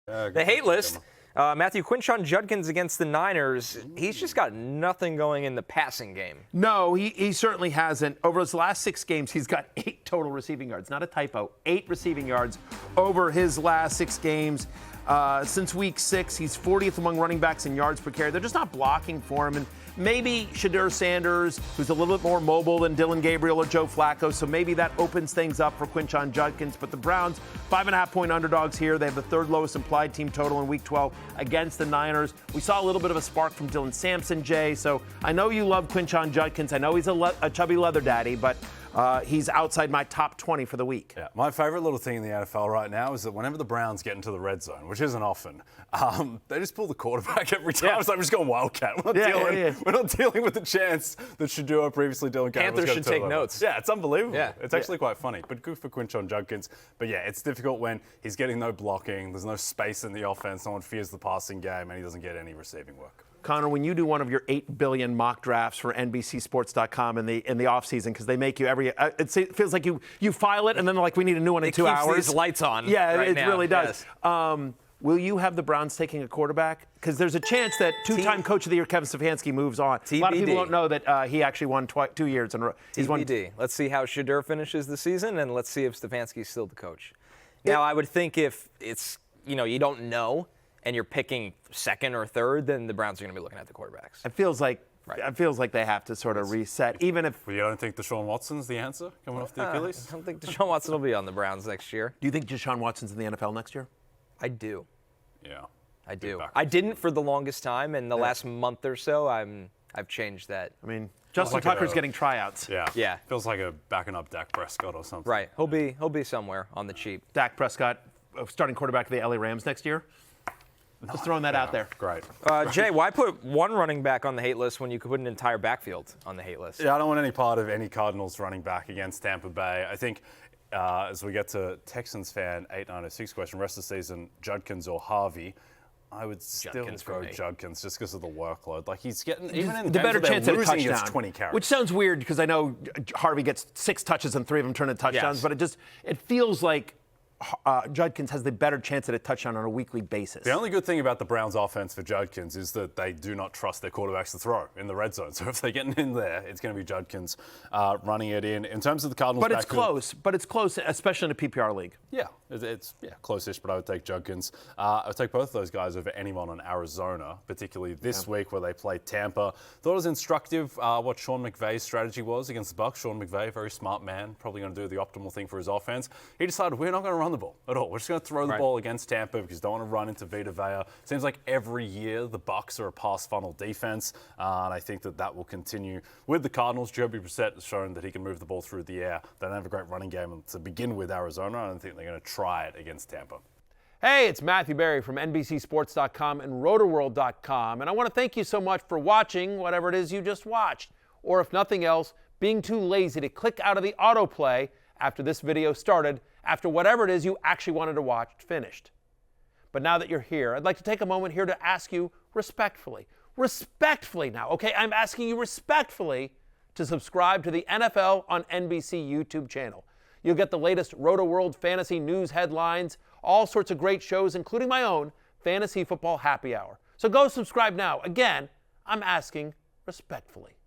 The hate list. Matthew, Quinshon Judkins against the Niners. He's just got nothing going in the passing game. No, he certainly hasn't. Over his last 6 games, he's got 8 total receiving yards. Not a typo. 8 receiving yards over his last 6 games. Since week 6, he's 40th among running backs in yards per carry. They're just not blocking for him. And maybe Shedeur Sanders, who's a little bit more mobile than Dylan Gabriel or Joe Flacco, so maybe that opens things up for Quinshon Judkins. But the Browns, 5.5-point underdogs here. They have the 3rd lowest implied team total in Week 12 against the Niners. We saw a little bit of a spark from Dylan Sampson, Jay. So I know you love Quinshon Judkins. I know he's a chubby leather daddy, but he's outside my top 20 for the week. Yeah, my favorite little thing in the NFL right now is that whenever the Browns get into the red zone, which isn't often, they just pull the quarterback every time. Yeah. It's like we're just going Wildcat. We're not dealing with the chance that Shedeur, previously Dylan Gabriel, Panthers should take notes. Yeah, it's unbelievable. Yeah. It's actually quite funny, but good for Quinshon Judkins. But yeah, it's difficult when he's getting no blocking, there's no space in the offense, no one fears the passing game, and he doesn't get any receiving work. Connor, when you do one of your 8 billion mock drafts for NBCSports.com in the offseason, because they make you it feels like you file it and then they're like, we need a new one in 2 hours. It keeps these lights on. Yeah, right it now. really does. Yes. Will you have the Browns taking a quarterback? Because there's a chance that 2-time Coach of the Year Kevin Stefanski moves on. TBD. A lot of people don't know that he actually won 2 years in a row. TBD. Let's see how Shedeur finishes the season, and let's see if Stefanski's still the coach. Now, I would think if it's, you don't know, and you're picking 2nd or 3rd, then the Browns are going to be looking at the quarterbacks. It feels like they have to sort of reset, even if. Well, you don't think Deshaun Watson's the answer coming off the Achilles? I don't think Deshaun Watson will be on the Browns next year. Do you think Deshaun Watson's in the NFL next year? I do. Yeah. I do. I didn't for the longest time, and the last month or so, I've changed that. I mean, Justin Tucker's getting tryouts. Yeah. Feels like a backing up Dak Prescott or something. Right. He'll be somewhere on the cheap. Dak Prescott, starting quarterback for the LA Rams next year. Just throwing that out there. Great. Jay, why put one running back on the hate list when you could put an entire backfield on the hate list? Yeah, I don't want any part of any Cardinals running back against Tampa Bay. I think as we get to Texans fan 8906 question, rest of the season, Judkins or Harvey, I would still go Judkins just because of the workload. Like he's getting even in the better chance at a touchdown, gets 20 carries. Which sounds weird because I know Harvey gets 6 touches and 3 of them turn into touchdowns, but it feels like Judkins has the better chance at a touchdown on a weekly basis. The only good thing about the Browns offense for Judkins is that they do not trust their quarterbacks to throw in the red zone. So if they're getting in there, it's going to be Judkins running it in. In terms of the Cardinals backfield, but it's close, especially in a PPR league. Yeah, it's close-ish, but I would take Judkins. I would take both of those guys over anyone on Arizona, particularly this week where they play Tampa. Thought it was instructive what Sean McVay's strategy was against the Bucs. Sean McVay, very smart man, probably going to do the optimal thing for his offense. He decided we're not going to run the ball at all. We're just going to throw the ball against Tampa because don't want to run into Vita Vea. Seems like every year the Bucs are a pass funnel defense, and I think that will continue with the Cardinals. Jacoby Brissett has shown that he can move the ball through the air. They don't have a great running game to begin with Arizona. I don't think they're going to try it against Tampa. Hey, it's Matthew Berry from NBCSports.com and RotoWorld.com, and I want to thank you so much for watching whatever it is you just watched, or if nothing else, being too lazy to click out of the autoplay after this video started, after whatever it is you actually wanted to watch finished. But now that you're here, I'd like to take a moment here to ask you respectfully now, okay? I'm asking you respectfully to subscribe to the NFL on NBC YouTube channel. You'll get the latest Roto-World fantasy news headlines, all sorts of great shows, including my own Fantasy Football Happy Hour. So go subscribe now. Again, I'm asking respectfully.